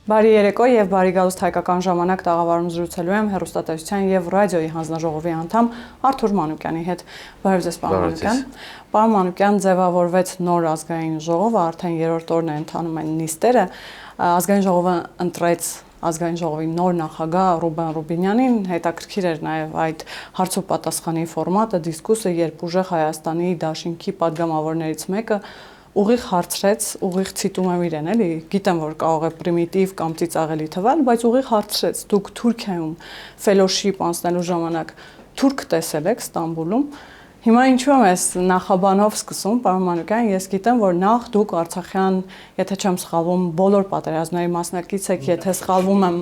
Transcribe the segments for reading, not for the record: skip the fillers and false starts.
Բարի երեկո եւ բարի գալուստ հայկական ժամանակ տաղավարում զրուցելու եմ հեռուստատեսության եւ ռադիոյի հանձնաժողովի անդամ Արթուր Մանուկյանի հետ։ Բարև ձեզ, պարոն Մանուկյան։ Պարոն Մանուկյան, ձևավորվեց նոր ազգային ժողովը, արդեն երրորդ օրն է ընթանում են նիստերը։ Ազգային ժողովը ընտրեց ազգային ժողովի նոր նախագահ Ռուբեն Ռուբինյանին, հետաքրքիր էր նաև այդ հարց ու պատասխանի ֆորմատը, դիսկուսը, երբ ուժեղ Հայաստանի դաշինքի падգամավորներից մեկը ուղիղ հարցրեց, ուղիղ ցիտում եմ իրեն, էլի, գիտեմ, որ կարող է պրիմիտիվ կամ ծիծաղելի թվալ, բայց ուղիղ հարցրեց, դուք Թուրքիայում ֆելոշիփ անցնելու ժամանակ թուրք տեսել եք Ստամբուլում։ Հիմա ինչու եմ ես նախաբանով սկսում, պարոն Մանուկյան, ես գիտեմ, որ նախ դուք Արցախյան, եթե չեմ սխալվում, բոլոր պատերազմների մասնակից եք, եթե սխալվում եմ,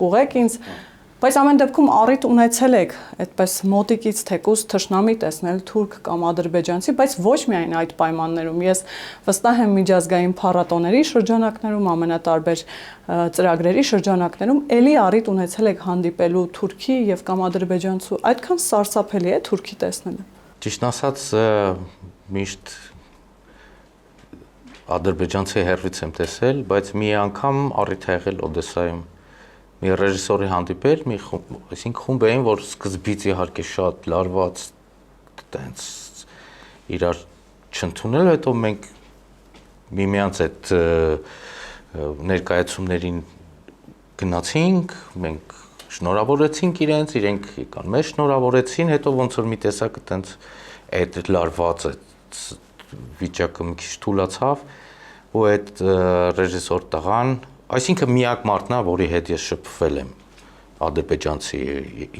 կուղեք ինձ, բայց ամեն դեպքում առիթ ունեցել եք այդպես մոտիկից թեկուզ թշնամի տեսնել թուրք կամ ադրբեջանցի, բայց ոչ միայն այդ պայմաններում։ Ես վստահ եմ միջազգային փառատոների շրջանակներում, ամենատարբեր ծրագրերի շրջանակներում էլի առիթ ունեցել եք հանդիպելու թուրքի եւ կամ ադրբեջանցու, այդքան սարսափելի է թուրքի տեսնելը։ Ճիշտ ասած, միշտ ադրբեջանցի հեռվից եմ տեսել, բայց մի անգամ առիթ ա եղել Օդեսայում մի ռեժիսորի հանդիպել, այսինքն խումբ էին, որ սկզբից իհարկե շատ լարված, տենց իրար չընդունել, հետո մենք միմյանց այդ ներկայացումներին գնացինք, մենք շնորհավորեցինք իրենց, իրենք եկան մեզ շնորհավորեցին, հետո ոնց որ մի տեսակ տենց այդ լարված այդ վիճակը մի քիչ թուլացավ ու այդ ռեժիսոր տղան, այսինքն միակ մարդն է, որի հետ ես շփվել եմ ադրբեջանցի,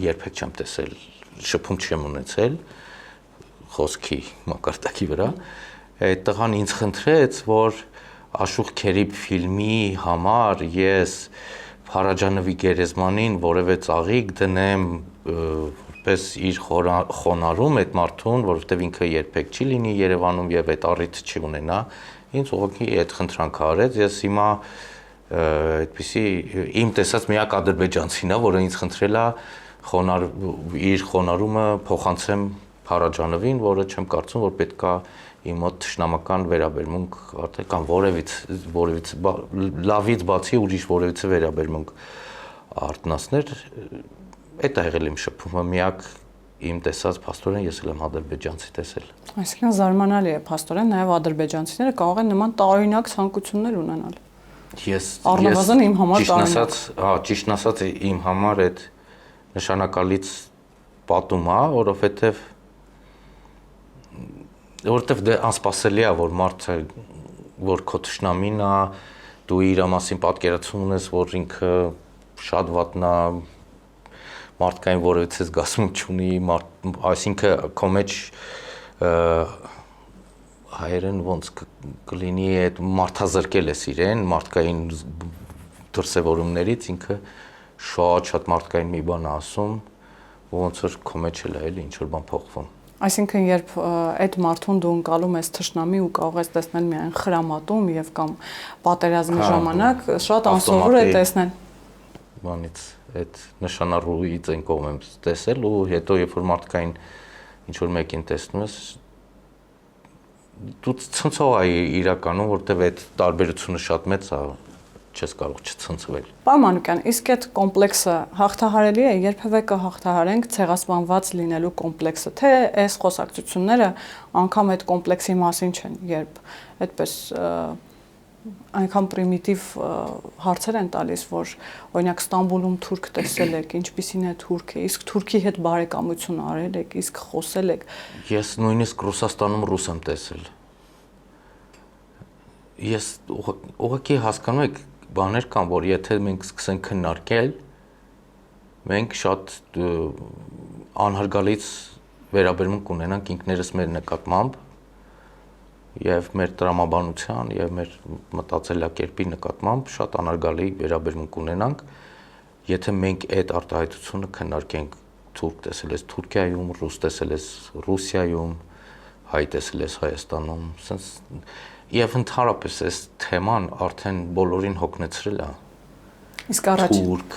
երբեք չեմ տեսել, շփում չեմ ունեցել խոսքի մակարդակի վրա, այդ տղան ինձ խնդրեց, որ Աշուղ Քերիբ ֆիլմի համար ես Փարաջանովի գերեզմանին որևէ ծաղիկ դնեմ, որպես իր խոնարհում այդ մարդուն, որովհետև ինքը երբեք չի լինի Երևանում եւ այդ առիթը չի ունենա, ինձ ուղղակի այդ խնդրանքը արեց, ես հիմա այդպիսի իմ տեսած միակ ադրբեջանցին է, որը ինձ խնդրել է իր խոնարհումը փոխանցեմ Փարաջանովին, որը չեմ կարծում, որ պետքա իմ մոտ թշնամական վերաբերմունք արդեն կամ որևից լավից բացի ուրիշ որևիցե վերաբերմունք արտնասներ, այդ է եղել իմ շփումը, միակ իմ տեսած փաստորեն ես էլ եմ ադրբեջանցի տեսել։ Այսինքն զարմանալի է փաստորեն, նաև ադրբեջանցիները կարող են նման տարօրինակ ցանկություններ ունենալ։ Առնվազն իմ համար տարօրինակ։ Ճիշտն ասած, իմ համար այդ նշանակալից պատում է, որովհետև դե անսպասելի է, որ մարդը, որ քո թշնամին է, դու իր մասին պատկերացում ունես, որ ինքը շատ վատնա, մարդկային որևիցե զգացմունք չունի, այսինքն քո մեջ հայերեն ոնց կլինի այդ մարդազրկել ես իրեն, մարդկային դրսևորումներից, ինքը շատ մարդկային մի բան է ասում, ոնց որ քո մեջ էլ է էլի ինչ-որ բան փոխվում։ Այսինքն, երբ այդ մարդուն դու ընկալում ես թշնամի ու կարող ես տեսնել միայն խրամատում եւ կամ պատերազմի ժամանակ, շատ անսովոր է տեսնել։ Բանից այդ նշանառուից այն կողմ եմ տեսել ու հետո երբ որ մարդկային ինչ-որ մեկին տեսնում ես, դու ցնցող է իրականում, որտեվ այդ տարբերությունը շատ մեծ է, չես կարող չցնցվել։ Պարոն Մանուկյան, իսկ այդ կոմպլեքսը հաղթահարելի է, երբևէ կհաղթահարենք ցեղասպանված լինելու կոմպլեքսը, թե այս խոսակցությունները անգամ այդ կոմպլեքսի մասին չեն, երբ այդպես այնքան պրիմիտիվ հարցեր են տալիս, որ օրինակ Ստամբուլում թուրք տեսել եք, ինչպիսին է թուրքը, իսկ թուրքի հետ բարեկամություն արել եք, իսկ խոսել եք։ Ես նույնիսկ Ռուսաստանում ռուս եմ տեսել։ Ես ուղղակի հասկանում եք, բաներ կան, որ եթե մենք սկսենք քննարկել, մենք շատ անհարգալից վերաբերմունք ունենանք ինքներս մեր նկատմամբ եւ մեր տրամաբանության եւ մեր մտածելակերպի նկատմամբ շատ անհարգալի վերաբերմունք ունենանք, եթե մենք այդ արտահայտությունը քննարկենք, թուրք տեսել ես Թուրքիայում, ռուս տեսել ես Ռուսիայում, հայ տեսել ես Հայաստանում, sense եւ ընդհանրապես այս թեման արդեն բոլորին հոգնեցրել է։ Իսկ առաջին թուրք,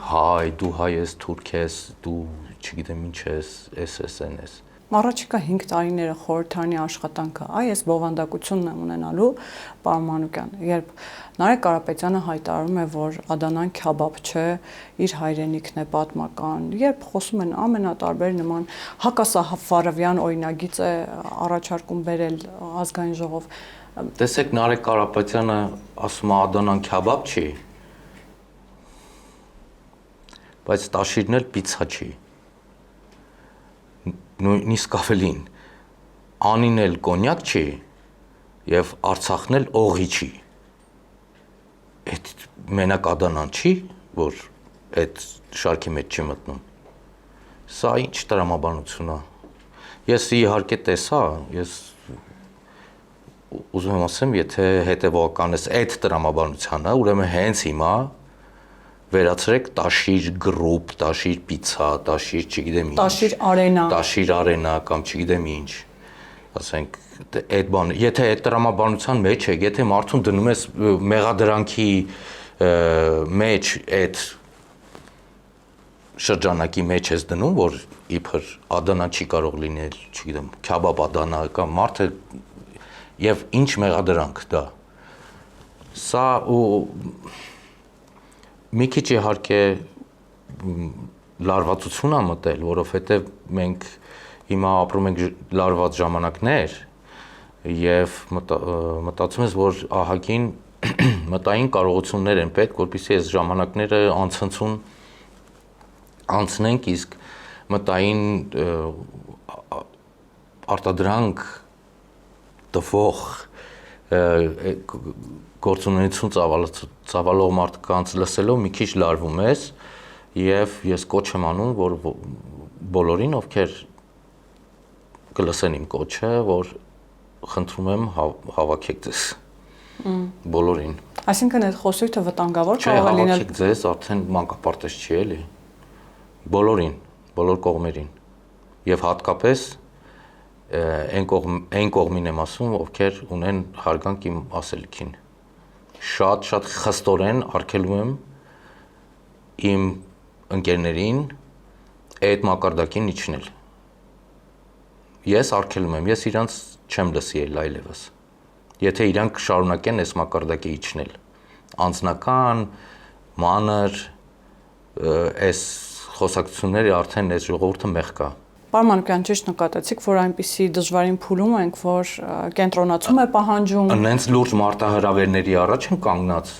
հայ, դու հայ ես, թուրք ես, դու չգիտեմ ինչ ես, էս, այն ես։ Առաջիկա 5 տարիները խորհրդարանի աշխատանքը, այս բովանդակությունն եմ ունենալու, պարոն Մանուկյան, երբ Նարեկ Կարապետյանը հայտարարում է, որ Ադանան քյաբաբ չէ, իր հայրենիքն է պատմական, երբ խոսում են ամենատարբեր նման հակասահավարավյան օրինագիծ է առաջարկում բերել ազգային ժողով։ Տեսեք, Նարեկ Կարապետյանը ասում է Ադանան քյաբաբ չի, բայց տաշիրն էլ պիցա չի։ Նույնիսկ ավելին, Անին էլ կոնյակ չի եւ Արցախն էլ օղի չի։ Այդ մենակ Ադանան չի, որ այդ շարքի մեջ չի մտնում։ Սա ինչ տրամաբանություն է։ Ես իհարկե տեսա, ես ուզում եմ ասեմ, եթե հետևողական ես այդ տրամաբանությանը, ուրեմն հենց հիմա վերացրեք տաշիր գրուպ, տաշիր պիցա, տաշիր չգիտեմ ինչ։ Տաշիր արենա կամ չգիտեմ ինչ։ Ասենք այդ բանը, եթե այդ տրամաբանության մեջ եք, եթե մարդուն դնում ես մեղադրանքի մեջ այդ շրջանակի մեջ ես դնում, որ իբր Ադանա չի կարող լինել, չգիտեմ, քյաբաբ Ադանա կամ մարդը եւ ինչ մեղադրանք դա։ Սա ու մի քիչ իհարկե լարվածություն է մտել, որովհետեւ մենք հիմա ապրում ենք լարված ժամանակներ եւ մտածում ես, որ ահագին մտային կարողություններ են պետք, որպեսզի այս ժամանակները անցնենք, իսկ մտային արտադրանք տվող գործունեություն ծավալող մարդկանց լսելով մի քիչ լարվում ես եւ ես կոչ եմ անում, որ բոլորին, ովքեր կլսեն իմ կոչը, որ խնդրում եմ հավաքեք ձեզ բոլորին։ Այսինքն այդ խոսույթը վտանգավոր կարող է լինել։ Հավաքեք ձեզ, արդեն մանկապարտեզ չի էլի։ Բոլորին, բոլոր կողմերին։ Եվ հատկապես այն կողմին եմ ասում, ովքեր ունեն հարգանք իմ ասելիքին։ Շատ խստորեն արգելում եմ իմ ընկերներին այդ մակարդակին իջնել։ Ես արգելում եմ, ես իրանց չեմ լսի այլևս։ Եթե իրանք շարունակեն այս մակարդակի իջնել, անձնական, մանր, այս խոսակցությունները արդեն այս ժողովուրդը մեղ կա։ Պարոն Մանուկյան, ճիշտ նկատեցիք, որ այնպիսի դժվարին փուլում ենք, որ կենտրոնացում է պահանջում։ Նենց լուրջ մարտահրավերների առաջ են կանգնած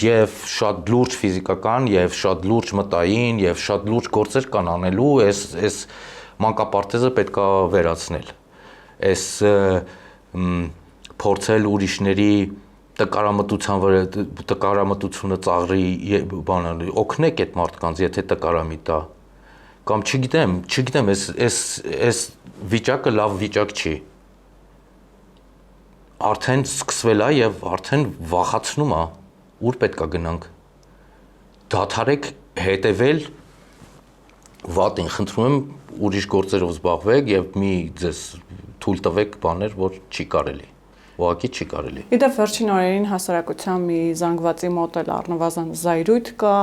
եւ շատ լուրջ ֆիզիկական եւ շատ լուրջ մտային եւ շատ լուրջ գործեր կան անելու, այս մանկապարտեզը պետքա վերացնել։ Այս փորձել ուրիշների տկարամտության վրա տկարամտությունը ծաղրի բանալ, օգնեք այդ մարդկանց, եթե տկարամի տա։ Կամ չգիտեմ, այս վիճակը լավ վիճակ չի։ Արդեն սկսվել է եւ արդեն վախացնում է, ուր պետքա գնանք։ Դադարեք հետևել վատին, խնդրում եմ ուրիշ գործերով զբաղվեք եւ մի ձեզ թույլ տվեք բաներ, որ չի կարելի։ Ուղղակի չի կարելի։ Իդեպ վերջին օրերին հասարակության մի զանգվածի մոտ էլ առնվազն զայրույթ կա,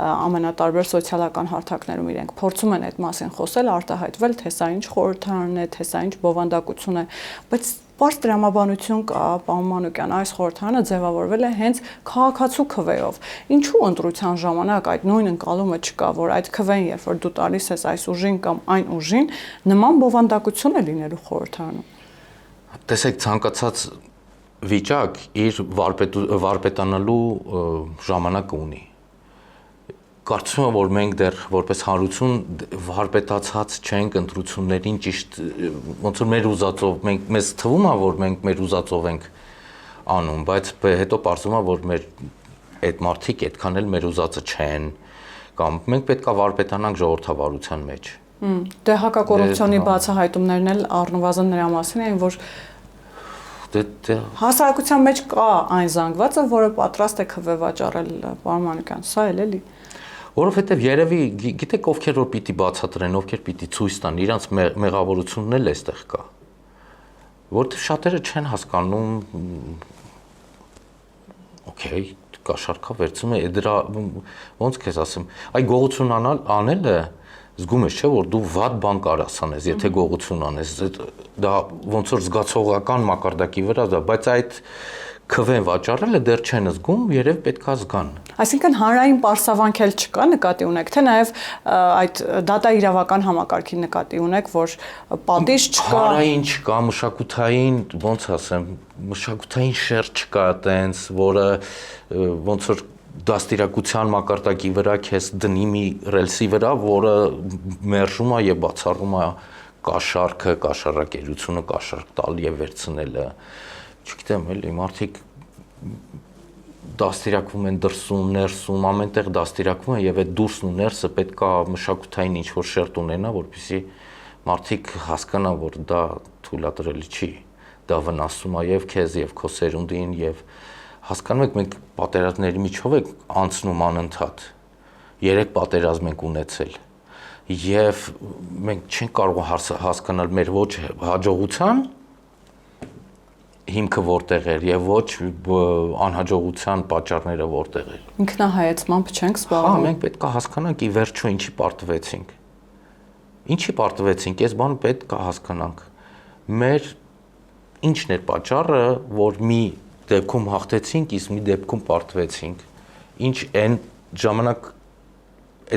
ամենատարբեր սոցիալական հարթակներում իրենք փորձում են այդ մասին խոսել, արտահայտվել, թե սա ինչ խորհրդարան է, թե սա ինչ բովանդակություն է, բայց պարզ դրամաբանություն կա, պարոն Մանուկյան, այս խորհրդարանը ձևավորվել է հենց քաղաքացու քվեով։ Ինչու ընտրության ժամանակ այդ նույն ընկալումը չկա, որ այդ քվեն, երբ որ դու տալիս ես այս ուժին կամ այն ուժին, նման բովանդակություն է լինելու խորհրդարանում։ Տեսեք, ցանկացած վիճակ իր վարպետանալու ժամանակը ունի։ Կարծում եմ, որ մենք դեռ որպես հանրություն վարպետացած չենք ընտրություններին ճիշտ, ոնց որ մեր ուզածով, մեզ թվում է, որ մենք մեր ուզածով ենք անում, բայց հետո պարզվում է, որ մեր այդ մարդիկ այդքան էլ մեր ուզածը չեն, կամ մենք պետքա վարպետանանք ժողովրդավարության մեջ։ Դե հակակոռուպցիոնի բացահայտումներն էլ առնվազն նրա մասին են, որ հասարակության մեջ կա այն զանգվածը, որը պատրաստ է քվե վաճառել, պարոն Մանուկյան, սա էլի։ Որովհետև երևի գիտեք ովքեր որ պիտի բացատրեն, ովքեր պիտի ցույց տան, իրանց մեղավորությունն էլ էստեղ կա։ Որովհետև շատերը չեն հասկանում, օքեյ, կաշառքա վերցում է, դրա ոնց քեզ ասեմ, այ գողություն անելը զգում ես, չէ, որ դու վատ բան կարաս անես, եթե գողություն անես, դա ոնց որ զգացողական մակարդակի վրա դա, բայց այդ քվեն վաճառելը դեռ չեն զգում, երև պետքա զգան։ Այսինքն հանրային պարսավանք էլ չկա, նկատի ունեք, թե նաև այդ դատա իրավական համակարգի նկատի ունեք, որ պատիժ չկա։ Հանրային չկա, մշակութային, ոնց ասեմ, մշակութային շերտ չկա այտենց, որը ոնց որ դաստիարակության մակարդակի վրա քեզ դնի մի ռելսի վրա, որը մերժում է եւ բացառում է կաշառքը, կաշառակերությունը, կաշառք տալ եւ վերցնելը։ Չգիտեմ, էլի մարդիկ դաստիարակվում են դրսում, ներսում, ամենտեղ դաստիարակվում են եւ այդ դուրսն ու ներսը պետքա մշակութային ինչ-որ շերտ ունենա, որպեսզի մարդիկ հասկանան, որ դա թույլատրելի չի, դա վնասում է եւ քեզ եւ քո սերունդին եւ հասկանում եք մենք պատերազմների միջով ենք անցնում անընդհատ 3 պատերազմ ենք ունեցել եւ մենք չենք կարող հասկանալ մեր ոչ հաջողության հիմքը որտեղ էր եւ ոչ անհաջողության պատճառները որտեղ էր։ Ինքնահայացմամբ չենք զբաղվում։ Հա, մենք պետք է հասկանանք ի վերջո ինչի պարտվեցինք։ Ինչի պարտվեցինք, այս բանը պետք է հասկանանք։ Մեր ինչն էր պատճառը, որ մի դեպքում հաղթեցինք, իսկ մի դեպքում պարտվեցինք։ Ինչ այն ժամանակ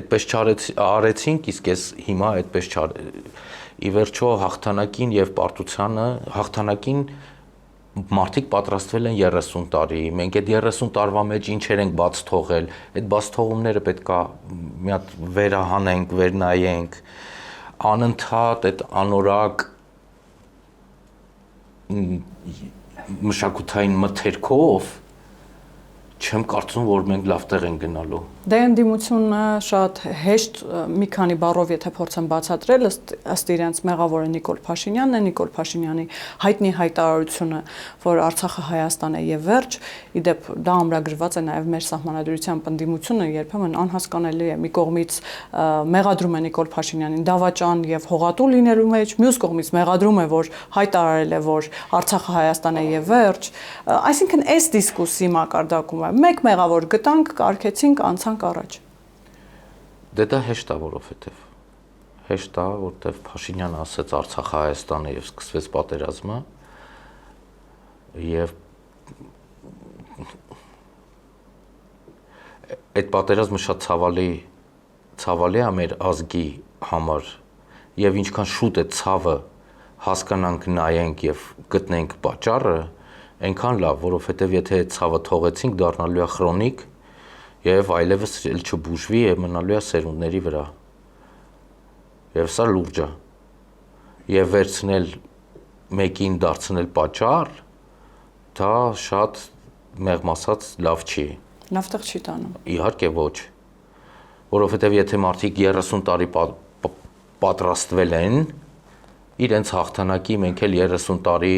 այդպես չարեցինք, իսկ ես հիմա այդպես ի վերջո հաղթանակին եւ պարտությանը հաղթանակին մարդիկ պատրաստվել են 30 տարի, մենք այդ 30 տարվա մեջ ինչեր ենք բաց թողել, այդ բաց թողումները պետքա մի հատ վերահանենք, վերնայենք, անընդհատ այդ անորակ մշակութային մթերքով չեմ կարծում, որ մենք լավ տեղ ենք գնալու։ Դե ընդդիմությունը շատ հեշտ մի քանի բառով եթե փորձեմ բացատրել, ըստ իրենց մեղավորը Նիկոլ Փաշինյանն է, Նիկոլ Փաշինյանի հայտնի հայտարարությունը, որ Արցախը Հայաստան է եւ վերջ, իդեպ դա ամրագրված է նաեւ մեր սահմանադրությամբ ընդդիմությունը երբեմն անհասկանալի է, մի կողմից մեղադրում է Նիկոլ Փաշինյանին դավաճան եւ հողատու լինելու մեջ, մյուս կողմից մեղադրում է, որ հայտարարել է, որ Արցախը Հայաստան է եւ վերջ, այսինքն այս դիսկուսի մակարդակում մեկ մեղավոր գտանք, կարգեցինք, անցանք առաջ։ Դե դա հեշտ է, որովհետև հեշտ է, որտեղ Փաշինյանը ասեց Արցախը Հայաստան է եւ սկսվեց պատերազմը եւ այդ պատերազմը շատ ցավալի է մեր ազգի համար եւ ինչքան շուտ է ցավը հասկանանք, նայենք եւ գտնենք պատճառը այնքան լավ, որովհետև եթե այդ ցավը թողեցինք, դառնալու է քրոնիկ եւ այլևս էլ չբուժվի եւ մնալու է սերունդների վրա։ Եվ սա լուրջ է։ Եվ վերցնել մեկին դարձնել պատճառ, դա շատ մեղմ ասած լավ չի։ Լավ տեղ չի տանում։ Իհարկե ոչ։ Որովհետև եթե մարդիկ 30 տարի պատրաստվել են իրենց հաղթանակի, մենք էլ 30 տարի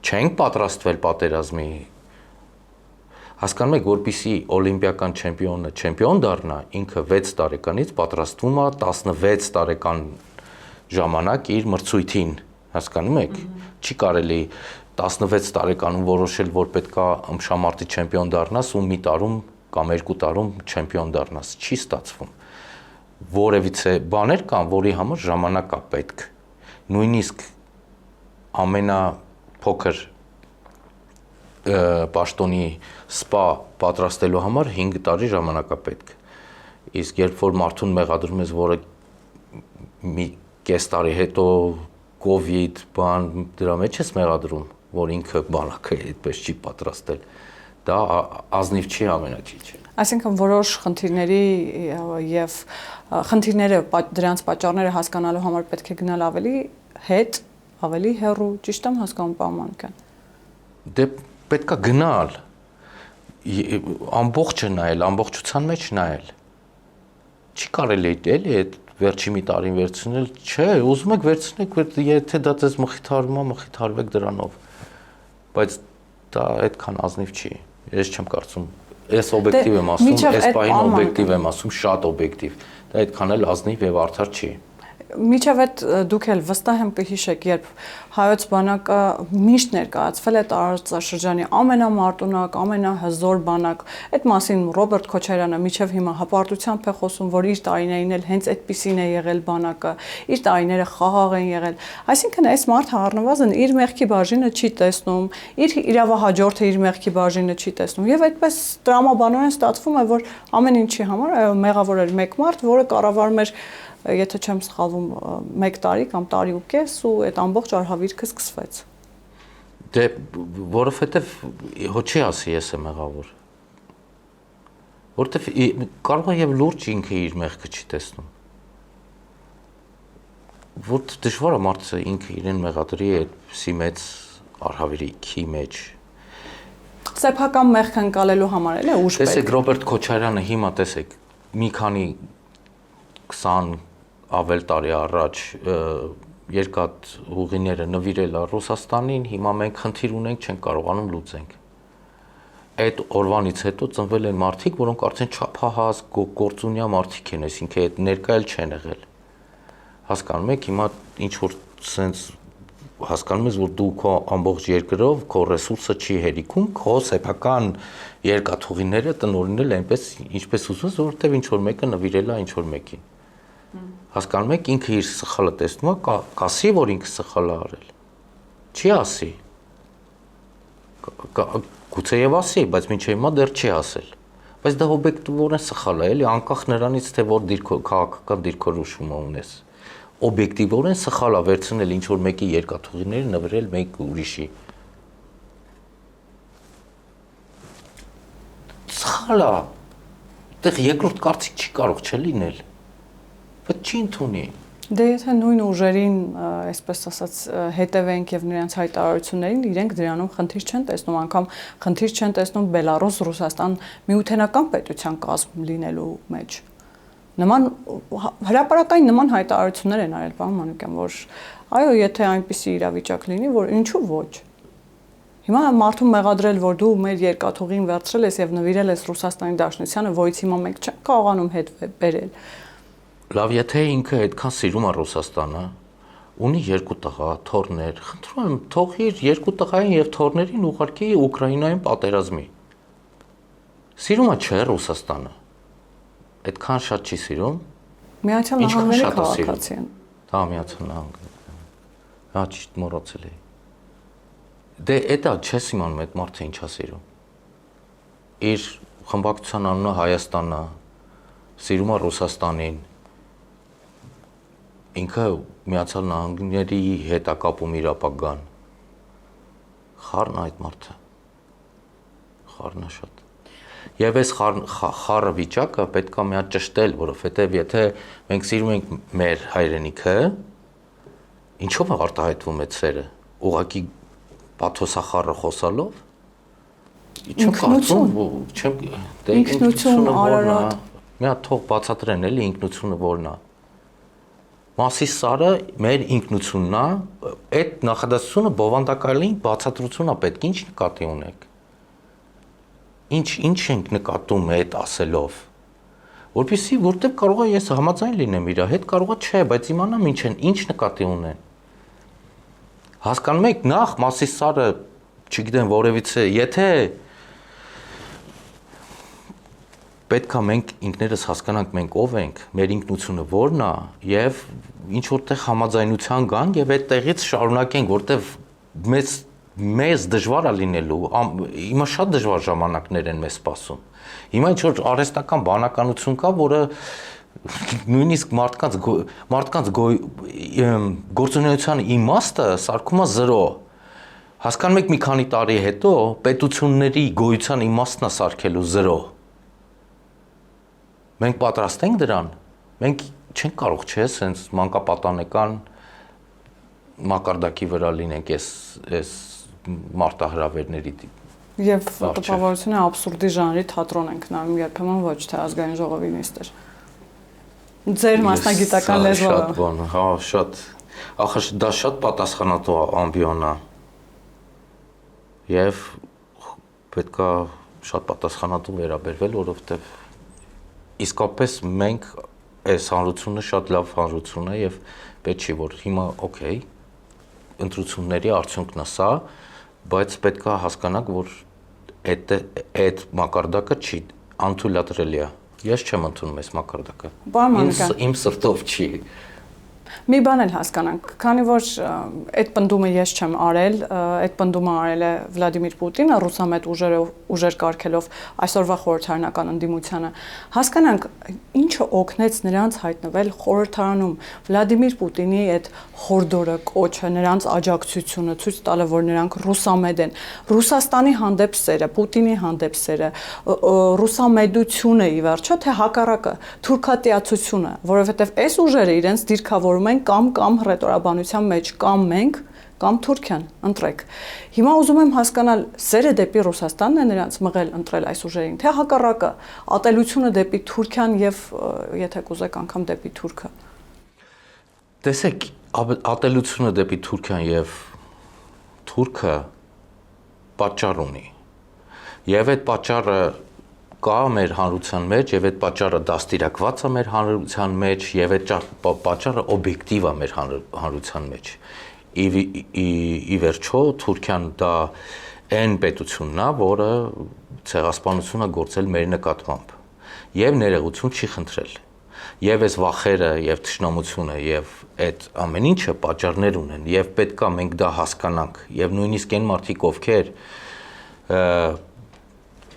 չենք պատրաստվել պատերազմի։ Հասկանում եք, որպեսզի օլիմպիական չեմպիոնը չեմպիոն դառնա, ինքը 6 տարեկանից պատրաստվում է 16 տարեկան ժամանակ իր մրցույթին, հասկանում եք։ Չի կարելի 16 տարեկանում որոշել, որ պետքա ըմբշամարտի չեմպիոն դառնաս ու մի տարում կամ 2 տարում չեմպիոն դառնաս, չի ստացվում։ Որևիցե բաներ կան, որի համար ժամանակ է պետք։ Նույնիսկ ամենափոքր պաշտոնի սպա պատրաստելու համար 5 տարի ժամանակ է պետք։ Իսկ երբ որ մարդուն մեղադրում ես, որը մի կես տարի հետո կովիդ, բան դրա մեջ ես մեղադրում, որ ինքը բանակը այդպես չի պատրաստել, դա ազնիվ չի, ամենաչիչը։ Այսինքն որոշ խնդիրների եւ խնդիրները դրանց պատճառները հասկանալու համար պետք է գնալ ավելի հետ, ավելի հեռու, ճիշտ եմ հասկանում, պարոն Մանուկյան։ Դե պետքա գնալ, ամբողջը նայել, ամբողջության մեջ նայել։ Չի կարելի էլի այդ վերջի մի տարին վերցնել, չէ, ուզում եք վերցնեք, եթե դա ձեզ մխիթարում է, մխիթարվեք դրանով։ Բայց դա այդքան ազնիվ չի։ Ես չեմ կարծում։ Ես օբյեկտիվ եմ ասում, այս պահին օբյեկտիվ եմ ասում, շատ օբյեկտիվ։ Դա այդքան էլ ազնիվ եւ արդար չի։ Միջև այդ դուք էլ վստահ եմ կհիշեք, երբ հայոց բանակը միշտ ներկայացվել է տարածաշրջանի ամենամարտունակ, ամենահզոր բանակ։ Այդ մասին Ռոբերտ Քոչարյանը միջև հիմա հպարտությամբ է խոսում, որ իր տարիներին էլ հենց այդպիսին է եղել բանակը, իր տարիները խաղաղ են եղել։ Այսինքն այս մարդը առնվազն իր մեղքի բաժինը չի տեսնում, իր իրավահաջորդը իր մեղքի բաժինը չի տեսնում, եւ այդպես տրամաբանորեն ստացվում է, որ ամեն ինչի համար մեղավոր էր մեկ մարդ, որը կառավարում էր, եթե չեմ սխալվում, 1 տարի կամ տարի ու կես, ու այդ ամբողջ արհավիրքը սկսվեց։ Դե որովհետեւ հո չի ասի ես եմ մեղավոր։ Որովհետեւ կարող է եւ լուրջ ինքը իր մեղքը չի տեսնում։ Որ դժվար է մարդը ինքը իրեն մեղադրի այդպիսի մեծ արհավիրքի մեջ։ Սեփական մեղք ընկալելու համար էլ է ուժ պետք։ Տեսեք Ռոբերտ Քոչարյանը հիմա տեսեք մի քանի 20 ավել տարի առաջ երկաթ ուղիները նվիրել է Ռուսաստանին, հիմա մենք խնդիր ունենք, չենք կարողանում լուծենք։ Այդ օրվանից հետո ծնվել են մարդիկ, որոնք արդեն չափահաս գործունյա մարդիկ են, այսինքն այդ ներկա էլ չեն եղել։ Հասկանում եք, հիմա ինչ որ sense հասկանում ես, որ դու քո ամբողջ երկրով քո ռեսուրսը չի հերիքում, քո սեփական երկաթուղիները տնօրինել այնպես, ինչպես ուզում ես, որովհետև ինչ որ մեկը նվիրել է ինչ որ մեկին։ Հասկանում եք, ինքը իր սխալը տեսնում է, կասի, որ ինքը սխալ է արել։ Չի ասի։ Գուցե եւ ասի, բայց մինչեւ հիմա դեռ չի ասել։ Բայց դա օբյեկտիվորեն սխալ է, էլի, անկախ նրանից, թե որ քաղաքական դիրքորոշում ունես։ Օբյեկտիվորեն սխալ է վերցնել ինչ որ մեկի երկաթուղիները նվիրել մեկ ուրիշի։ Սխալ է։ Այդտեղ երկրորդ կարծիք չի կարող չլինել։ Բայց չի ընդունի։ Դե եթե նույն ուժերին, այսպես ասած, հետևենք եւ նրանց հայտարարություններին, իրենք դրանում խնդիր չեն տեսնում, անգամ խնդիր չեն տեսնում Բելարուս, Ռուսաստան միութենական պետության կազմ լինելու մեջ։ Նման հրապարակային նման հայտարարություններ են արել, պարոն Մանուկյան, որ այո, եթե այնպիսի իրավիճակ լինի, որ ինչու ոչ։ Հիմա մարդուն մեղադրել, որ դու մեր երկաթուղին վերցրել ես եւ նվիրել ես Ռուսաստանի Դաշնությանը, որից հիմա մենք չենք կարողանում հետ բերել։ Լավ, եթե ինքը այդքան սիրում է Ռուսաստանը, ունի 2 տղա, թոռներ, խնդրում եմ, թողիր 2 տղային եւ թոռներին ուղարկի Ուկրաինայում պատերազմի։ Սիրում է չէ Ռուսաստանը։ Այդքան շատ չի սիրում։ Միացյալ Նահանգների քաղաքացի են։ Հա, Միացյալ Նահանգներ։ Հա, ճիշտ մոռացել էի։ Դե դա չես իմանում այդ մարդը ինչա սիրում։ Իր խմբակցության անունը Հայաստանն է, սիրում է Ռուսաստանին։ Ինքը Միացյալ Նահանգների հետ է կապում իր ապագան։ Խառն է այդ մարդը։ Խառն է շատ։ Եվ այս խառը վիճակը պետք է մի հատ ճշտել, որովհետև եթե մենք սիրում ենք մեր հայրենիքը, ինչով է արտահայտվում այդ սերը։ Ուղղակի պաթոսախառը խոսալով։ Չեմ կարծում, չեմ դե ինքնությունը որն է։ Մի հատ թող բացատրեն էլի ինքնությունը որն է։ Մասի սարը մեր ինքնությունն է, այդ նախադասությունը բովանդակալին բացատրություն է պետք, ինչ նկատի ունեք։ Ինչ ենք նկատում այդ ասելով։ Որպեսզի որտեղ կարող է ես համաձայն լինեմ իր հետ, կարող է չէ, բայց իմանամ ինչ նկատի ունեն։ Հասկանում եք, նախ մասի սարը, չգիտեմ, որևիցե, եթե պետք է մենք ինքներս հասկանանք մենք ով ենք, մեր ինքնությունը որն է եւ ինչ որտեղ համաձայնության գանք եւ այդ տեղից շարունակենք, որտեղ մեզ դժվար է լինելու, հիմա շատ դժվար ժամանակներ են մեզ սպասում։ Հիմա ինչ որ արհեստական բանականություն կա, որը նույնիսկ մարդկանց գործունեության իմաստը սարքում է 0։ Հասկանում եք մի քանի տարի հետո պետությունների գոյության իմաստն է սարքելու 0։ Մենք պատրաստ ենք դրան։ Մենք չենք կարող, չէ՞, սենց մանկապատանեկան մակարդակի վրա լինենք այս մարտահրավերների։ Եվ տպավորությունը աբսուրդի ժանրի թատրոն ենք նայում, երբեմն ոչ թե ազգային ժողովի նիստեր։ Ձեր մասնագիտական լեզվով։ Շատ բան, հա, շատ։ Ախր դա շատ պատասխանատու ամբիոն է։ Եվ պետքա շատ պատասխանատու վերաբերվել, որովհետև իսկապես մենք այս հանրությունը շատ լավ հանրություն է եւ պետք չի որ հիմա օքեյ ընտրությունների արդյունքն է սա, բայց պետք է հասկանանք, որ այդ մակարդակը չի անթույլատրելի է։ Ես չեմ ընդունում այս մակարդակը։ Իմ սրտով չի։ Մի բան էլ հասկանանք, քանի որ այդ պնդումը ես չեմ արել, այդ պնդումը արել է Վլադիմիր Պուտինը ռուսամետ ուժեր կարգելով այսօրվա խորհրդարանական ընդդիմությանը, հասկանանք ինչը օգնեց նրանց հայտնվել խորհրդարանում Վլադիմիր Պուտինի այդ խորդորը կոչը, նրանց աջակցությունը, ցույց տալը, որ նրանք ռուսամետ են, Ռուսաստանի հանդեպ սերը, Պուտինի հանդեպ սերը, ռուսամեդությունը ի վերջո, թե հակառակը, թուրքատիացությունը, որովհետև այս ուժերը իրենց դիրքավորում են կամ հռետորաբանության մեջ կամ մենք կամ Թուրքիան, ընտրեք։ Հիմա ուզում եմ հասկանալ, սերը դեպի Ռուսաստանն է նրանց մղել ընտրել այս ուժերին, թե հակառակը, ատելությունը դեպի Թուրքիան եւ եթե կուզեք անգամ դեպի Թուրքը։ Տեսեք, ատելությունը դեպի Թուրքիան եւ Թուրքը պատճառ ունի։ Եվ այդ պատճառը կա մեր հանրության մեջ եւ այդ պատճառը դաստիարակված է մեր հանրության մեջ եւ այդ պատճառը օբյեկտիվ է մեր հանրության մեջ։ Ի վերջո Թուրքիան դա այն պետությունն է, որը ցեղասպանություն է գործել մեր նկատմամբ եւ ներողություն չի խնդրել։ Եվ այս վախերը եւ թշնամությունը եւ այդ ամեն ինչը պատճառներ ունեն եւ պետքա մենք դա հասկանանք եւ նույնիսկ այն մարդիկ ովքեր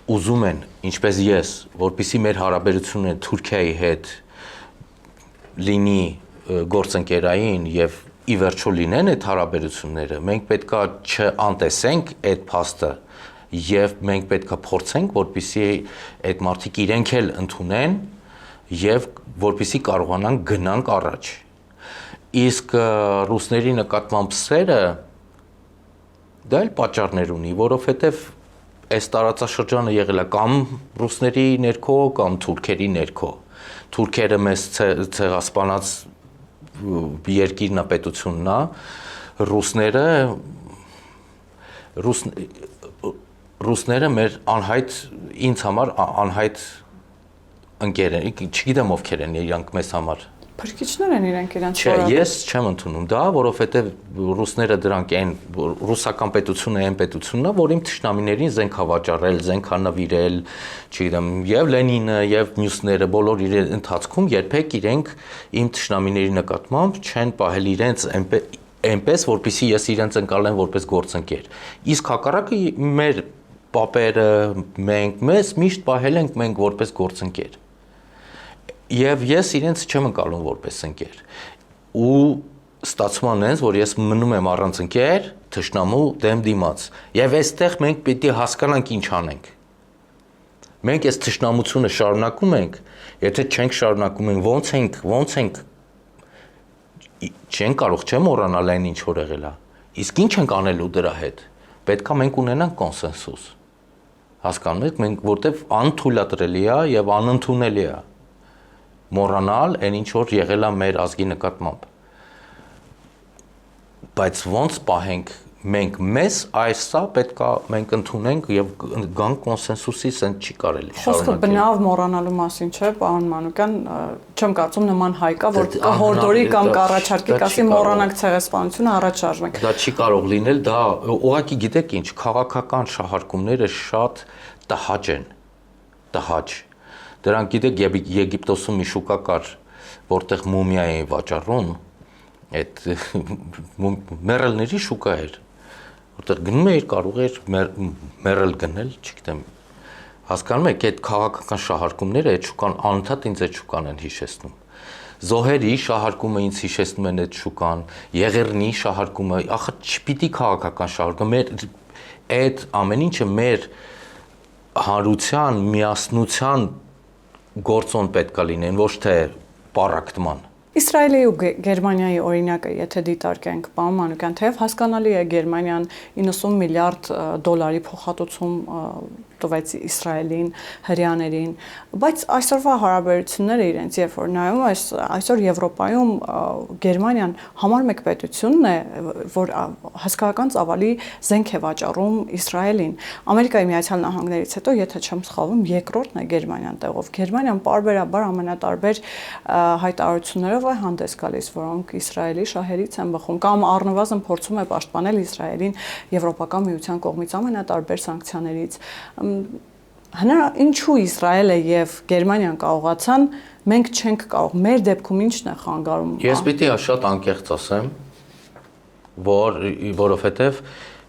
ուզում են, ինչպես ես, որպեսզի մեր հարաբերությունը Թուրքիայի հետ լինի գործընկերային եւ ի վերջո լինեն այդ հարաբերությունները, մենք պետքա չանտեսենք այդ փաստը եւ մենք պետքա փորձենք, որպեսզի այդ մարդիկ իրենք էլ ընդունեն եւ որպեսզի կարողանան գնանք առաջ։ Իսկ ռուսների նկատմամբ սերը դա էլ պատճառներ ունի, որովհետեւ այս տարածաշրջանը եղել է կամ ռուսների ներքո կամ թուրքերի ներքո։ Թուրքերը մեզ ցեղասպանած երկիրն է, պետությունն է, ռուսները մեր անհայտ ինձ համար անհայտ ընկեր են, չգիտեմ ովքեր են իրանք մեզ համար։ Փրկիչներ են իրենք իրենց Չէ, ես չեմ ընդունում դա, որովհետև ռուսները դրանք այն ռուսական պետությունը այն պետությունն է, որ իմ թշնամիներին զենք հավաճառել, զենք նվիրել, չգիտեմ, եւ Լենինը եւ մյուսները բոլոր իր ընթացքում երբեք իրենք իմ թշնամիների նկատմամբ չեն պահել իրենց այնպես, որպեսզի ես իրենց ընկալեմ որպես գործընկեր։ Իսկ հակառակը մեր պապերը, մեզ միշտ պահել ենք մենք որպես գործընկեր։ Եվ ես իրենց չեմ ընկալում որպես ընկեր։ Ու ստացվում է այնպես, որ ես մնում եմ առանց ընկեր, թշնամու դեմ դիմաց։ Եվ այստեղ մենք պետք է հասկանանք ինչ անենք։ Մենք այս թշնամությունը շարունակում ենք, եթե չենք շարունակում ենք, ոնց ենք չեն կարող չեմ մոռանալ այն ինչ որ եղել է։ Իսկ ինչ ենք անելու դրա հետ։ Պետք է մենք ունենանք կոնսենսուս։ Հասկանում եք, մենք որտեվ անթույլատրելի է եւ անընդունելի է մոռանալ այն ինչ որ եղել է մեր ազգի նկատմամբ։ Բայց ոնց պահենք մենք մեզ այսա պետքա մենք ընդունենք եւ գանք կոնսենսուսի, սենց չի կարելի շարունակել։ Խոսքը բնավ մոռանալու մասին չէ, պարոն Մանուկյան, չեմ կարծում նման հայ կա, որ հորդորի կամ կառաջարկի կասի մոռանանք ցեղասպանությունը, առաջ շարժվենք։ Դա չի կարող լինել, դա ուղղակի գիտեք ինչ, քաղաքական շահարկումները շատ տհաճ են, տհաճ։ Դրանք գիտեք Եգիպտոսում մի շուկա կար, որտեղ մումիա էին վաճառում, այդ մեռելների շուկա էր, որտեղ գնում էր կարող էր մեռել գնել, չգիտեմ, հասկանում եք, այդ քաղաքական շահարկումները այդ շուկան անընդհատ ինձ այդ շուկան են հիշեցնում։ Զոհերի շահարկումը ինձ հիշեցնում են այդ շուկան, Եղեռնի շահարկումը, ախր չպիտի քաղաքական շահարկում, այդ ամեն ինչը մեր հանրության, միասնության գործոն պետք է լինեն, ոչ թե պառակտման։ Իսրայելի ու Գերմանիայի օրինակը, եթե դիտարկենք, պարոն Մանուկյան, թեև հասկանալի է Գերմանիան 90 միլիարդ դոլարի փոխհատուցում տվեց Իսրայելին, հրեաներին, բայց այսօրվա հարաբերությունները իրենց երբ որ նայում ես, այսօր Եվրոպայում Գերմանիան համար մեկ պետությունն է, որ հսկայական ծավալի զենք է վաճառում Իսրայելին։ Ամերիկայի Միացյալ Նահանգներից հետո, եթե չեմ սխալվում, երկրորդն է Գերմանիան տեղով։ Գերմանիան պարբերաբար ամենատարբեր հայտարարություններով է հանդես գալիս, որոնք Իսրայելի շահերից են բխում կամ առնվազն փորձում է պաշտպանել Իսրայելին Եվրոպական միության կողմից ամենատարբեր սանկցիաներից։ Ինչու Իսրայելը եւ Գերմանիան կարողացան, մենք չենք կարող, մեր դեպքում ի՞նչն է խանգարում։ Ես պիտի շատ անկեղծ ասեմ, որովհետեւ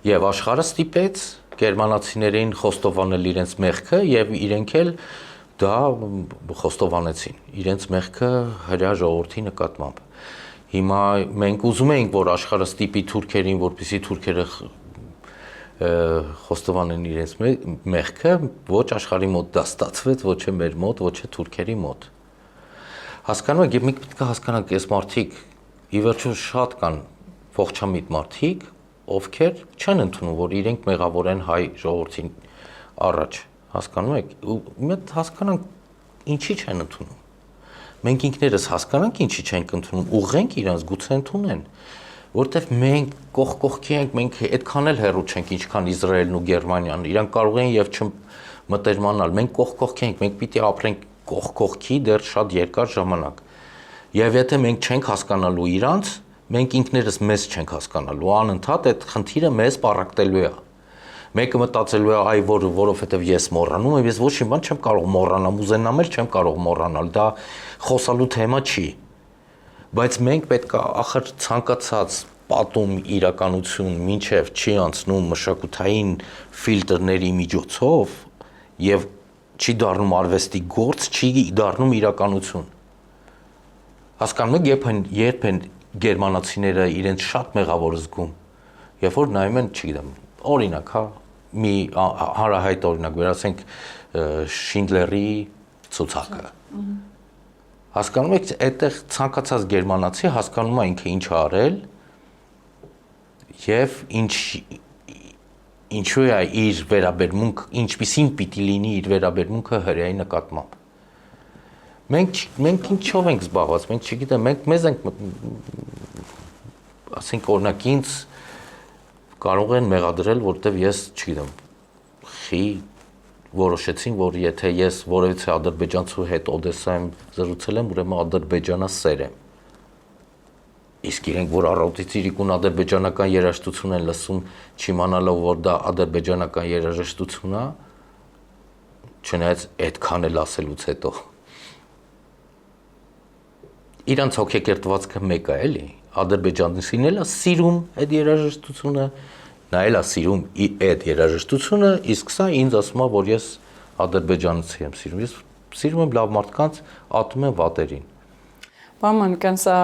եւ աշխարհը ստիպեց գերմանացիներին խոստովանել իրենց մեղքը եւ իրենք էլ դա խոստովանեցին իրենց մեղքը հրեա ժողովրդի նկատմամբ։ Հիմա մենք ուզում էինք, որ աշխարհը ստիպի թուրքերին, որպեսզի թուրքերը խոստովանեն իրենց մեղքը, ոչ աշխարհի մոտ դա ստացվեց, ոչ է մեր մոտ, ոչ է թուրքերի մոտ։ Հասկանում եք, մենք պետք է հասկանանք, այս մարդիկ ի վերջո շատ կան ողջամիտ մարդիկ, ովքեր չեն ընդունում, որ իրենք մեղավոր են հայ ժողովրդին առաջ, հասկանում եք, ու մենք հասկանանք ինչի չեն ընդունում։ Մենք ինքներս հասկանանք ինչի չենք ընդունում, ուղղենք իրանց գուցե ընդունեն, որտեվ մենք կողքի ենք, մենք այդքան էլ հեռու չենք, ինչքան Իսրայելն ու Գերմանիան, իրանք կարող են եւ չմտերմանալ, մենք կողքի ենք, մենք պիտի ապրենք կողքի դեռ շատ երկար ժամանակ։ Եվ եթե մենք չենք հասկանալու իրանց, մենք ինքներս մեզ չենք հասկանալու, անընդհատ այդ խնդիրը մեզ պառակտելու է։ Մեկը մտածելու է, այ որովհետև ես մոռանում եմ, ես ոչ մի բան չեմ կարող մոռանալ, ուզենամ էլ չեմ կարող մոռանալ, դա խոսալու թեմա չի։ Բայց մենք պետք է ախր ցանկացած պատում իրականություն մինչև չի անցնում մշակութային ֆիլտրների միջոցով եւ չի դառնում արվեստի գործ, չի դառնում իրականություն։ Հասկանում եք, երբ են գերմանացիները իրենց շատ մեղավոր զգում, երբ որ նայում են, չգիտեմ, օրինակ, հա, մի հարահայտ օրինակ, վերացենք Շինդլերի ցուցակը։ Հասկանում եք, այդտեղ ցանկացած գերմանացի հասկանում է ինքը ինչ է արել եւ ինչու է իր վերաբերմունք, ինչպիսին պիտի լինի իր վերաբերմունքը հրեայի նկատմամբ։ Մենք ինչով ենք զբաղված, մենք չգիտեմ, մենք մեզ ենք ասենք օրինակ ինձ կարող են մեղադրել, որտեվ ես, չգիտեմ, որոշեցին, որ եթե ես որևիցե ադրբեջանցու հետ Օդեսայում զրուցել եմ, ուրեմն ադրբեջանասեր եմ։ Իսկ իրենք, որ առավոտից իրիկուն ադրբեջանական երաժշտություն են լսում, չիմանալով, որ դա ադրբեջանական երաժշտություն է, չնայած այդքան էլ ասելուց հետո։ Իրանց հոգեկերտվածքը մեկ է, էլի, ադրբեջանցին էլ է սիրում այդ երաժշտությունը, նա էլ է սիրում այդ երաժշտությունը, իսկ սա ինձ ասում է, որ ես ադրբեջանցի եմ սիրում, ես սիրում եմ լավ մարդկանց, ատում եմ վատերին։ Պարոն Մանուկյան, սա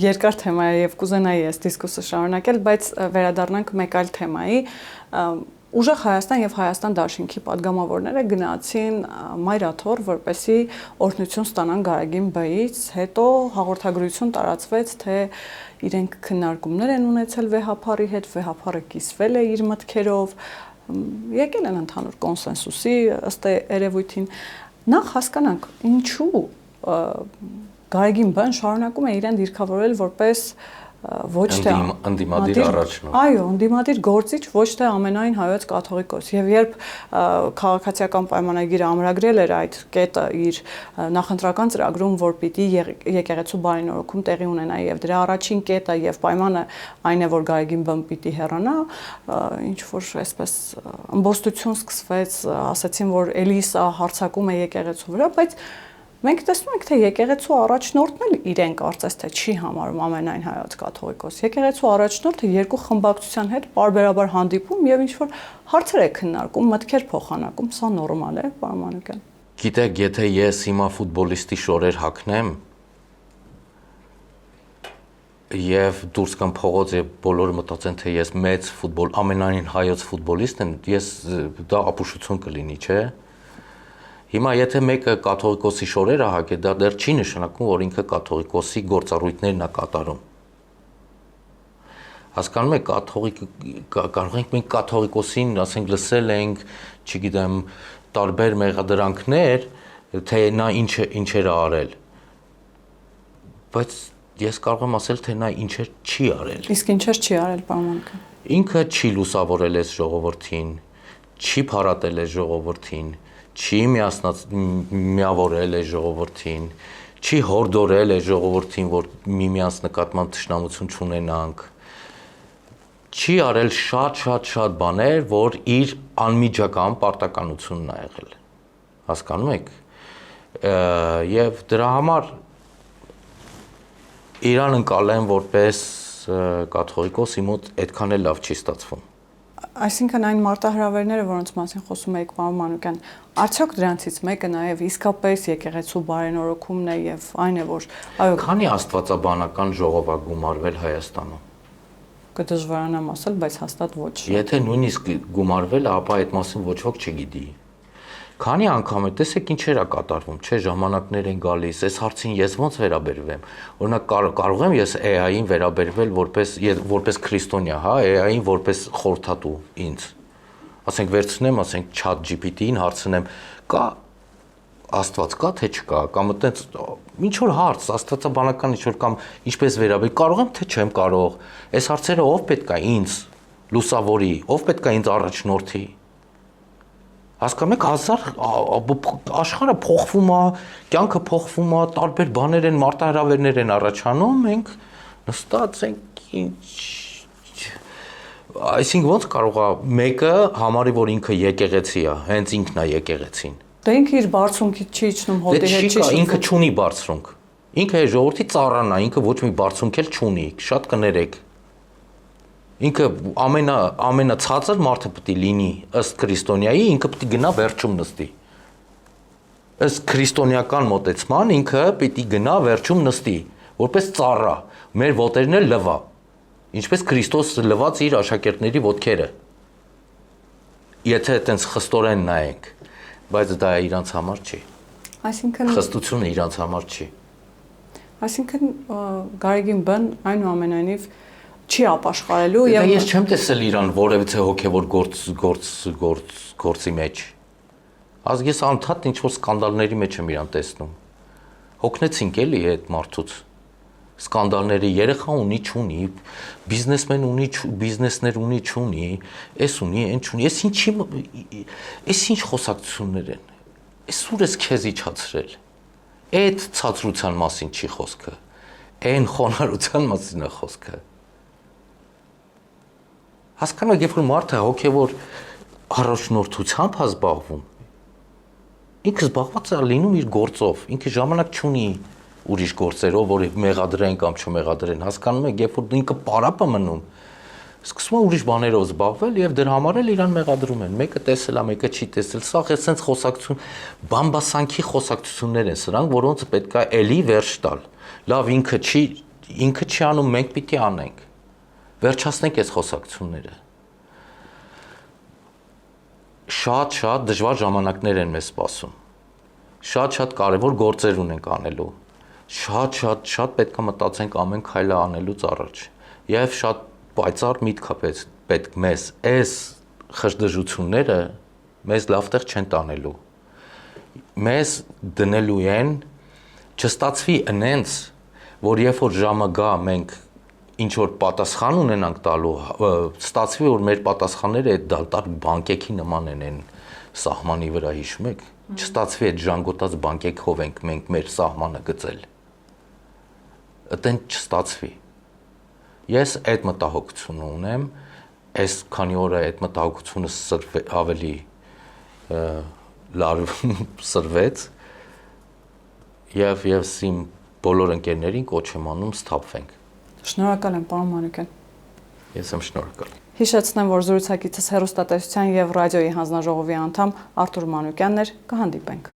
երկար թեմա է եւ կուզենայի այս դիսկուսը շարունակել, բայց վերադառնանք մեկ այլ թեմայի։ Ուժեղ Հայաստան եւ Հայաստան դաշինքի падգամավորները գնացին Մայրաթոր, որպեսի օրհնություն ստանան Գարեգին Բ-ից, հետո հաղորդագրություն տարածվեց, թե իրենք քննարկումներ են ունեցել վեհափառի հետ, վեհափառը կիսվել է իր մտքերով, եկել են ընդհանուր կոնսենսուսի ըստ երևույթին։ Նախ հասկանանք, ինչու Գարեգին Բ-ն շարունակում է իրեն դիրքավորել որպես ոչ թե ընդդիմադիր առաջնորդ։ Այո, ընդդիմադիր գործիչ, ոչ թե ամենայն հայոց կաթողիկոս։ Եվ երբ քաղաքացիական պայմանագիրը ամրագրել էր այդ կետը իր նախընտրական ծրագրում, որ պիտի եկեղեցու բարենորոգում տեղի ունենա, եւ դրա առաջին կետը եւ պայմանը այն է, որ Գարեգին Բ-ն պիտի հեռանա, ինչ որ այսպես ըմբոստություն սկսվեց, ասացին, որ էլի սա հարձակում է եկեղեցու վրա, բայց մենք տեսնում ենք, թե եկեղեցու առաջնորդն էլ իրեն կարծես թե չի համարում ամենայն հայոց կաթողիկոս։ Եկեղեցու առաջնորդը երկու խմբակցության հետ պարբերաբար հանդիպում եւ ինչ որ հարցեր է քննարկում, մտքեր փոխանակում, սա նորմալ է, պարոն Մանուկյան։ Գիտեք, եթե ես հիմա ֆուտբոլիստի շորեր հագնեմ եւ դուրս կամ փողոց եւ բոլորը մտածեն, թե ես մեծ ֆուտբոլ, ամենայն հայոց ֆուտբոլիստ եմ, ես դա ապուշություն կլինի, չէ՞։ Հիմա եթե մեկը կաթողիկոսի շորեր է հագել, դա դեռ չի նշանակում, որ ինքը կաթողիկոսի գործառույթներն է կատարում։ Հասկանում եք, կարող ենք մենք կաթողիկոսին, ասենք, լսել ենք, չգիտեմ, տարբեր մեղադրանքներ, թե նա ինչ էր արել։ Բայց ես կարող եմ ասել, թե նա ինչեր չի արել։ Իսկ ինչեր չի արել, պարոն Մանուկյան։ Ինքը չի լուսավորել այս ժողովրդին, չի փարատել այս ժողովրդին, չի միավորել այս ժողովրդին, չի հորդորել այս ժողովրդին, որ միմյանց նկատմամբ թշնամություն չունենանք։ Չի արել շատ բաներ, որ իր անմիջական պարտականությունն է եղել։ Հասկանում եք։ Եվ դրա համար իրան ընկալեմ որպես կաթողիկոս իմ մոտ այդքան էլ լավ չի ստացվում։ Այսինքն այն մարտահրավերները, որոնց մասին խոսում եք, պարոն Մանուկյան, արդյոք դրանցից մեկը նաև իսկապես եկեղեցու բարենորոգումն է եւ այն է, որ այո, քանի աստվածաբանական ժողով է գումարվել Հայաստանում։ կդժվարանամ ասել, բայց հաստատ ոչ։ Եթե նույնիսկ գումարվել է, ապա այդ մասին ոչ ոք չգիտի։ Քանի անգամ է, տեսեք ինչեր է կատարվում, չէ, ժամանակներ են գալիս, այս հարցին ես ոնց վերաբերվեմ։ Օրինակ կարող եմ ես AI-ին վերաբերվել որպես քրիստոնյա, հա, AI-ին որպես խորհրդատու ինձ։ Ասենք վերցնեմ, ասենք ChatGPT-ին հարցնեմ, կա Աստված կա թե չկա, կամ այտենց ինչ որ հարց, աստվածաբանական ինչ որ կամ ինչպես վերաբերել, կարող եմ թե չեմ կարող։ Այս հարցերը ով պետք է ինձ լուսավորի, ով պետք է ինձ առաջնորդի։ Հասկանում եք, աշխարհը փոխվում է, կյանքը փոխվում է, տարբեր բաներ են, մարտահրավերներ են առաջանում, մենք նստած ենք այսինքն ոնց կարող է մեկը համարի, որ ինքը եկեղեցի է, հենց ինքն է եկեղեցին։ Դա ինքը իր բարձունքից չի իջնում, հոտի հետ չի իջնում։ Ինքը չունի բարձունք։ Ինքը է ժողովրդի ծառան է, ինքը ոչ մի բարձունք էլ չունի, շատ կներեք։ Ինքը ամենացածր մարդը պետք է լինի ըստ քրիստոնյայի, ինքը պետք է գնա վերջում նստի։ Ըստ քրիստոնեական մոտեցման ինքը պետք է գնա վերջում նստի, որպես ծառա, մեր ոտերն էլ լվա, ինչպես Քրիստոս լվաց իր աշակերտների ոտքերը։ Եթե այտենց խստորեն նայենք, բայց դա իրանց համար չի։ Այսինքն խստությունը իրանց համար չի։ Այսինքն Գարեգին բն այնուամենայնիվ չի ապաշխարելու եւ ես չեմ տեսել իրան որևիցե հոգեվոր գործի մեջ։ Ես անդադ ինչ որ սկանդալների մեջ եմ իրան տեսնում։ Հոգնեցինք էլի այդ մարդուց։ Սկանդալների երեխա ունի, չունի, բիզնեսմեն ունի, բիզնեսներ ունի, չունի, էս ունի, այն չունի, էս ինչ խոսակցություններ են։ Էս ուր ես քեզ իջացրել։ Այդ ցածրության մասին չի խոսքը։ Այն խոնարհության մասին է խոսքը։ Հասկանում եք, երբ որ մարդը հոգևոր առաջնորդությամբ է զբաղվում, ինքը զբաղված է լինում իր գործով, ինքը ժամանակ չունի ուրիշ գործերով, որ մեղադրեն կամ չմեղադրեն, հասկանում եք, երբ որ ինքը պարապ է մնում, սկսում է ուրիշ բաներով զբաղվել եւ դրա համար էլ իրան մեղադրում են։ Մեկը տեսել է, մեկը չի տեսել։ Սա էսենց խոսակցություն, բամբասանքի խոսակցություններ են սրանք, որոնց պետք է էլի վերջ տալ։ Լավ, ինքը չի անում, մենք պիտի անենք։ Վերջացնենք այս խոսակցությունները։ Շատ դժվար ժամանակներ են մեզ սպասում։ Շատ կարևոր գործեր ունենք անելու։ Շատ պետք է մտածենք ամեն քայլը անելուց առաջ։ Եվ շատ պայծառ միտք է պետք մեզ այս խժդժությունները մեզ լավ տեղ չեն տանելու։ Մեզ դնելու են չստացվի այնց, որ երբ որ ժամը գա մենք ինչ որ պատասխան ունենանք տալու, ստացվի որ մեր պատասխանները այդ դալտակ բանկեքի նման են այն սահմանի վրա, հիշում եք։ Չստացվի այդ ժանգոտած բանկեքով ենք մենք մեր սահմանը գծել։ Այդեն չստացվի։ Ես այդ մտահոգությունը ունեմ, այս քանի օր այդ մտահոգությունը ավելի լավ սրվեց եւ իմ բոլոր ընկերներին կոչ եմ անում սթափվենք։ Շնորհակալ եմ, պարոն Մանուկյան։ Ես եմ շնորհակալ։ Հիշեցնեմ, որ զրուցակիցս հեռուստատեսության եւ ռադիոյի հանձնաժողովի անդամ Արթուր Մանուկյանն էր, կհանդիպենք։